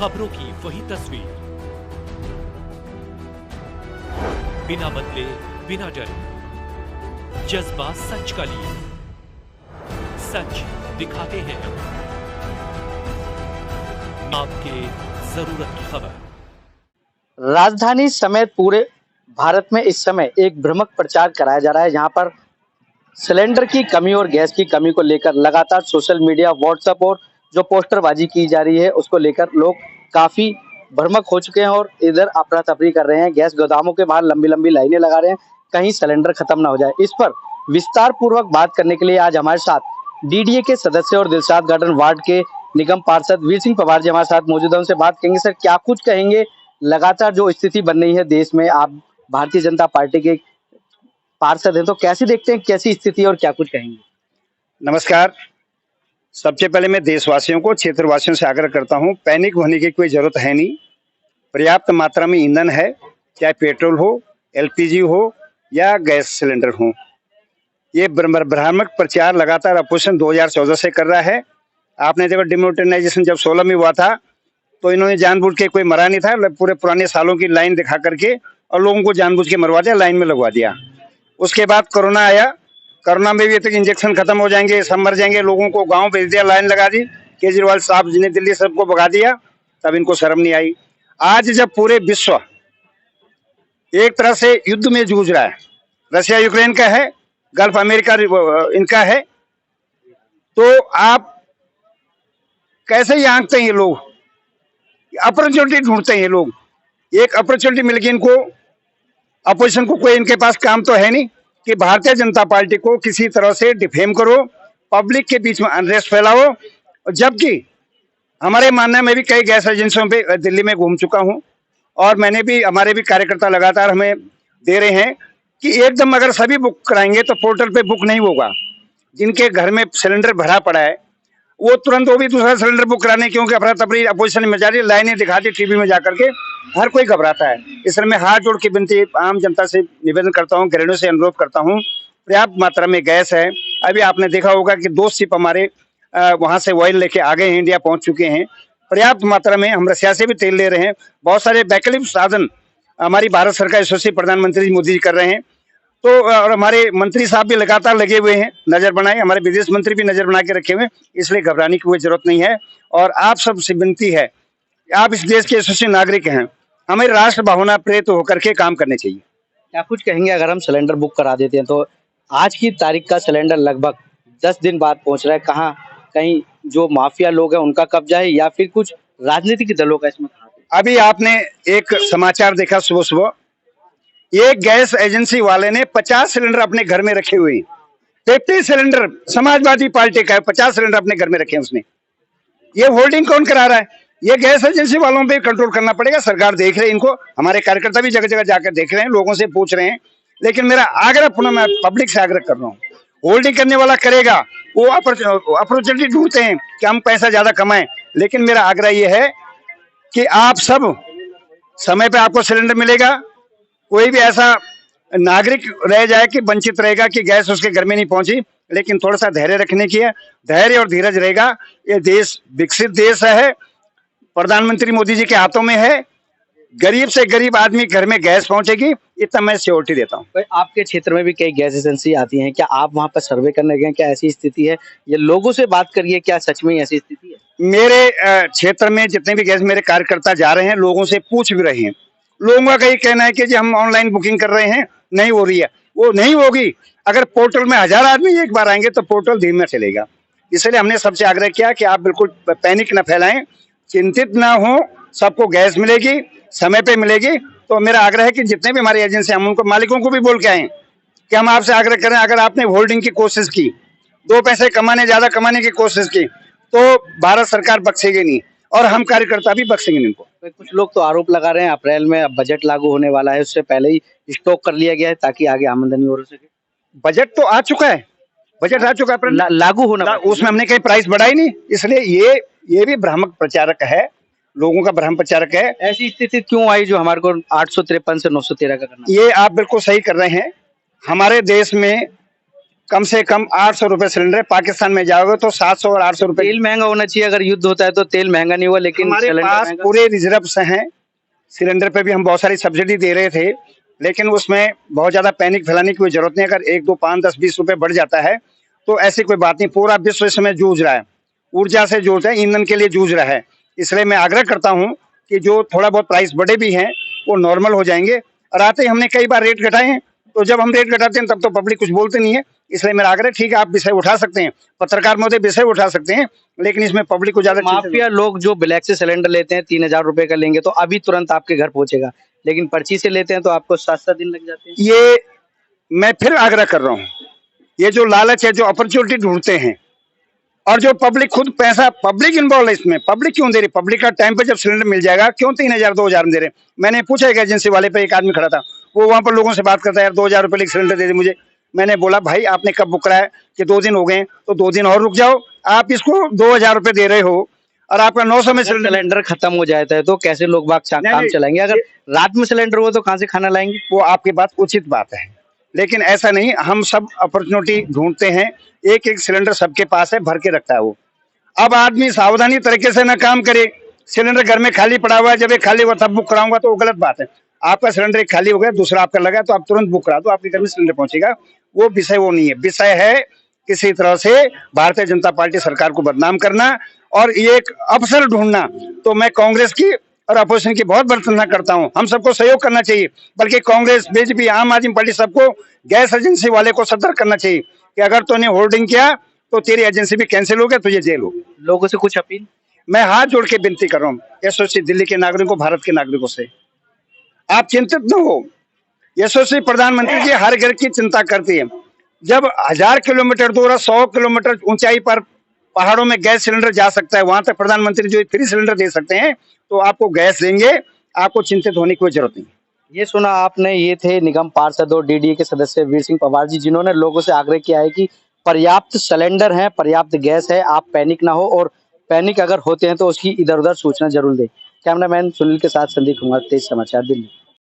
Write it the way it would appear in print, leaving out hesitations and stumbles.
खबरों की वही तस्वीर, बिना बदले बिना डरे, जज्बा सच का लिए, सच दिखाते हैं आपके जरूरत की खबर। राजधानी समेत पूरे भारत में इस समय एक भ्रामक प्रचार कराया जा रहा है, जहां पर सिलेंडर की कमी और गैस की कमी को लेकर लगातार सोशल मीडिया, व्हाट्सएप और जो पोस्टरबाजी की जा रही है उसको लेकर लोग काफी भ्रामक हो चुके हैं और इधर अफरा तफरी कर रहे हैं। गैस गोदामों के बाहर लंबी लंबी लाइनें लगा रहे हैं, कहीं सिलेंडर खत्म ना हो जाए। इस पर विस्तार पूर्वक बात करने के लिए आज हमारे साथ डीडीए के सदस्य और दिलशाद गार्डन वार्ड के निगम पार्षद वीर सिंह पवार जी हमारे साथ मौजूद है। उनसे बात करेंगे। सर, क्या कुछ कहेंगे? लगातार जो स्थिति बन रही है देश में, आप भारतीय जनता पार्टी के पार्षद हैं, तो कैसे देखते हैं, कैसी स्थिति और क्या कुछ कहेंगे? नमस्कार। सबसे पहले मैं देशवासियों को, क्षेत्रवासियों से आग्रह करता हूं, पैनिक होने की कोई जरूरत है नहीं। पर्याप्त मात्रा में ईंधन है, चाहे पेट्रोल हो, एलपीजी हो या गैस सिलेंडर हो। ये भ्रामक प्रचार लगातार अपोजिशन 2014 से कर रहा है। आपने देखो, डिमोनेटाइजेशन जब 16 में हुआ था तो इन्होंने जानबूझ के, कोई मरा नहीं था, पूरे पुराने सालों की लाइन दिखा करके और लोगों को जानबूझ के मरवा दिया, लाइन में लगवा दिया। उसके बाद कोरोना आया, कोरोना में भी तक इंजेक्शन खत्म हो जाएंगे, सब मर जाएंगे, लोगों को गांव भेज दिया, लाइन लगा दी। केजरीवाल साहब जी ने दिल्ली सबको भगा दिया, तब इनको शर्म नहीं आई। आज जब पूरे विश्व एक तरह से युद्ध में जूझ रहा है, रशिया यूक्रेन का है, गल्फ अमेरिका इनका है, तो आप कैसे ये आंकते हैं? ये लोग अपॉर्चुनिटी ढूंढते हैं। ये लोग एक अपॉर्चुनिटी मिल गई इनको, अपोजिशन को, कोई इनके पास काम तो है नहीं कि भारतीय जनता पार्टी को किसी तरह से डिफेम करो, पब्लिक के बीच में अनरेस्ट फैलाओ। जबकि हमारे मानने में भी कई गैस एजेंसियों पे दिल्ली में घूम चुका हूं और मैंने भी, हमारे भी कार्यकर्ता लगातार हमें दे रहे हैं कि एकदम अगर सभी बुक कराएंगे तो पोर्टल पे बुक नहीं होगा। जिनके घर में सिलेंडर भरा पड़ा है वो तुरंत वो भी दूसरा सिलेंडर बुक कराने, क्योंकि अफरा तफरी अपोजिशन में जा रही, लाइनें दिखाती टीवी में जाकर के, हर कोई घबराता है। इसलिए मैं हाथ जोड़ के विनती आम जनता से निवेदन करता हूं, गृहिणियों से अनुरोध करता हूं, पर्याप्त मात्रा में गैस है। अभी आपने देखा होगा कि 2 शिप हमारे वहां से ऑयल लेके आ गए हैं, इंडिया पहुंच चुके हैं। पर्याप्त मात्रा में हम रशिया से भी तेल ले रहे हैं। बहुत सारे वैकल्पिक साधन हमारी भारत सरकार, यशस्वी प्रधानमंत्री मोदी जी कर रहे हैं। तो और हमारे मंत्री साहब भी लगातार लगे हुए हैं, नजर बनाए, हमारे विदेश मंत्री भी नजर बना के रखे हुए हैं, इसलिए घबराने की कोई जरूरत नहीं है। और आप सबसे विनती है, आप इस देश के यशस्वी नागरिक हैं, हमें राष्ट्र भावना प्रेरित होकर के काम करने चाहिए। क्या कुछ कहेंगे? अगर हम सिलेंडर बुक करा देते हैं तो आज की तारीख का सिलेंडर लगभग 10 दिन बाद पहुंच रहा है, कहाँ कहीं जो माफिया लोग हैं उनका कब्जा है या फिर कुछ राजनीतिक दलों का इसमें हाथ है? अभी आपने एक समाचार देखा सुबह सुबह, एक गैस एजेंसी वाले ने 50 सिलेंडर अपने घर में रखे हुए हैं। 50 सिलेंडर समाजवादी पार्टी का है, 50 सिलेंडर अपने घर में रखे हैं उसने। ये होल्डिंग कौन करा रहा है? ये गैस एजेंसी वालों पे कंट्रोल करना पड़ेगा। सरकार देख रहे हैं इनको, हमारे कार्यकर्ता भी जगह जगह जाकर देख रहे हैं, लोगों से पूछ रहे हैं। लेकिन मेरा आग्रह, पुनः मैं पब्लिक से आग्रह कर रहा हूँ, होल्डिंग करने वाला करेगा, वो अपॉर्चुनिटी ढूंढते हैं कि हम पैसा ज्यादा कमाएं। लेकिन मेरा आग्रह ये है कि आप सब समय पे आपको सिलेंडर मिलेगा। कोई भी ऐसा नागरिक रह जाए कि वंचित रहेगा कि गैस उसके घर में नहीं पहुंची, लेकिन थोड़ा सा धैर्य रखने की है, धैर्य और धीरज रहेगा। ये देश विकसित देश है, प्रधानमंत्री मोदी जी के हाथों में है, गरीब से गरीब आदमी घर में गैस पहुंचेगी, इतना मैं श्योरिटी देता हूँ। आपके क्षेत्र में भी कई गैस एजेंसी आती हैं, क्या आप वहां पर सर्वे करने गए? क्या ऐसी स्थिति है? ये लोगों से बात करिए, क्या सच में ऐसी स्थिति है? मेरे क्षेत्र में जितने भी गैस मेरे कार्यकर्ता जा रहे हैं, लोगों से पूछ भी रहे हैं। लोगों का कहीं कहना है कि जी हम ऑनलाइन बुकिंग कर रहे हैं, नहीं हो रही है। वो नहीं होगी। अगर पोर्टल में 1000 आदमी एक बार आएंगे तो पोर्टल धीमे चलेगा। इसलिए हमने सबसे आग्रह किया कि आप बिल्कुल पैनिक न फैलाएं, चिंतित ना हो, सबको गैस मिलेगी, समय पे मिलेगी। तो मेरा आग्रह है कि जितने भी हमारी एजेंसी, हम उनको मालिकों को भी बोल के आए कि हम आपसे आग्रह करें, अगर आपने होल्डिंग की कोशिश की, 2 पैसे कमाने, ज्यादा कमाने की कोशिश की, तो भारत सरकार बख्शेगी नहीं और हम कार्यकर्ता भी बख्शेंगे इनको। कुछ लोग तो आरोप लगा रहे हैं अप्रैल में अब बजट लागू होने वाला है, उससे पहले ही स्टॉक कर लिया गया है ताकि आगे आमदनी हो सके। बजट तो आ चुका है, बजट आ चुका है, लागू होना, उसमें हमने कहीं प्राइस बढ़ाई नहीं। इसलिए ये भी भ्रामक प्रचारक है, लोगों का भ्रम प्रचारक है। ऐसी स्थिति क्यों आई जो हमारे को 853 से 913 का करना? ये आप बिल्कुल सही कर रहे हैं। हमारे देश में कम से कम 800 रुपए सिलेंडर है। पाकिस्तान में जाओगे तो 700 और 800 रुपए। तेल महंगा होना चाहिए, अगर युद्ध होता है तो तेल महंगा नहीं हुआ, लेकिन हमारे सिलेंडर पास महंगा। पूरे रिजर्व्स हैं। सिलेंडर पे भी हम बहुत सारी सब्सिडी दे रहे थे, लेकिन उसमें बहुत ज्यादा पैनिक फैलाने की कोई जरूरत नहीं। अगर 1, 2, 5, 10, 20 रुपए बढ़ जाता है तो ऐसी कोई बात नहीं। पूरा विश्व इस समय जूझ रहा है, ऊर्जा से जूझ रहा है, ईंधन के लिए जूझ रहा है। इसलिए मैं आग्रह करता हूं कि जो थोड़ा बहुत प्राइस बढ़े भी हैं वो नॉर्मल हो जाएंगे। और आते ही हमने कई बार रेट घटाए हैं, तो जब हम रेट घटाते हैं तब तो पब्लिक कुछ बोलते नहीं है। इसलिए मेरा आग्रह, ठीक है आप विषय उठा सकते हैं, पत्रकार महोदय विषय उठा सकते हैं, लेकिन इसमें पब्लिक को ज्यादा माफिया लोग जो ब्लैक से सिलेंडर लेते हैं 3000 रुपए का लेंगे तो अभी तुरंत आपके घर पहुंचेगा, लेकिन पर्ची से लेते हैं तो आपको 7-7 दिन लग जाते हैं। ये मैं फिर आग्रह कर रहा हूँ, ये जो लालच है, जो अपॉर्चुनिटी ढूंढते हैं, और जो पब्लिक खुद पैसा, पब्लिक इन्वॉल्व है इसमें। पब्लिक क्यों दे रही? पब्लिक का टाइम पे जब सिलेंडर मिल जाएगा क्यों 3000 2000 में दे रहे? मैंने पूछा एक एजेंसी वाले पे, एक आदमी खड़ा था, वो वहां पर लोगों से बात करता है, यार 2000 रुपए सिलेंडर दे दे मुझे। मैंने बोला भाई आपने कब बुक कराया? कि 2 दिन हो गए। तो 2 दिन और रुक जाओ। आप इसको 2000 रुपए दे रहे हो और आपका 900 में सिलेंडर खत्म हो जाता है तो कैसे लोग बाग काम चलाएंगे? अगर रात में सिलेंडर हो तो कहाँ से खाना लाएंगे? वो आपकी बात उचित बात है, लेकिन ऐसा नहीं, हम सब अपॉर्चुनिटी ढूंढते हैं। एक एक सिलेंडर सबके पास है, भर के रखता है वो। अब आदमी सावधानी तरीके से ना काम करे, सिलेंडर घर में खाली पड़ा हुआ है, जब एक खाली हुआ तब बुक कराऊंगा तो वो गलत बात है। आपका सिलेंडर एक खाली हो गया, दूसरा आपका लगा, तो आप तुरंत बुक करा दो, आपके घर में सिलेंडर पहुंचेगा। वो विषय वो नहीं है। विषय है किसी तरह से भारतीय जनता पार्टी सरकार को बदनाम करना और ये एक अवसर ढूंढना। तो मैं कांग्रेस की और अपोजिशन की बहुत प्रशंसा करता हूं। हम सबको सहयोग करना चाहिए, बल्कि कांग्रेस, बीजेपी, आम आदमी पार्टी सबको गैस एजेंसी वाले को सतर्क करना चाहिए कि अगर तूने होल्डिंग किया तो तेरी एजेंसी भी कैंसिल हो गया, तुझे जेल हो। लोगों से कुछ अपील? मैं हाथ जोड़ के विनती कर रहा हूँ यशस्वी दिल्ली के नागरिकों, भारत के नागरिकों से, आप चिंतित न हो। यशस्वी प्रधानमंत्री जी हर घर की चिंता करती है। जब 1000 किलोमीटर दूर, 100 किलोमीटर ऊंचाई पर पहाड़ों में गैस सिलेंडर जा सकता है, वहां तक प्रधानमंत्री जो फ्री सिलेंडर दे सकते हैं, तो आपको गैस देंगे, आपको चिंतित होने की कोई जरूरत नहीं। ये सुना आपने, ये थे निगम पार्षद और डीडीए के सदस्य वीर सिंह पवार जी, जिन्होंने लोगों से आग्रह किया है कि पर्याप्त सिलेंडर है, पर्याप्त गैस है, आप पैनिक ना हो, और पैनिक अगर होते हैं तो उसकी इधर उधर सूचना जरूर दें। कैमरामैन सुनील के साथ संदीप कुमार, तेज समाचार, दिल्ली।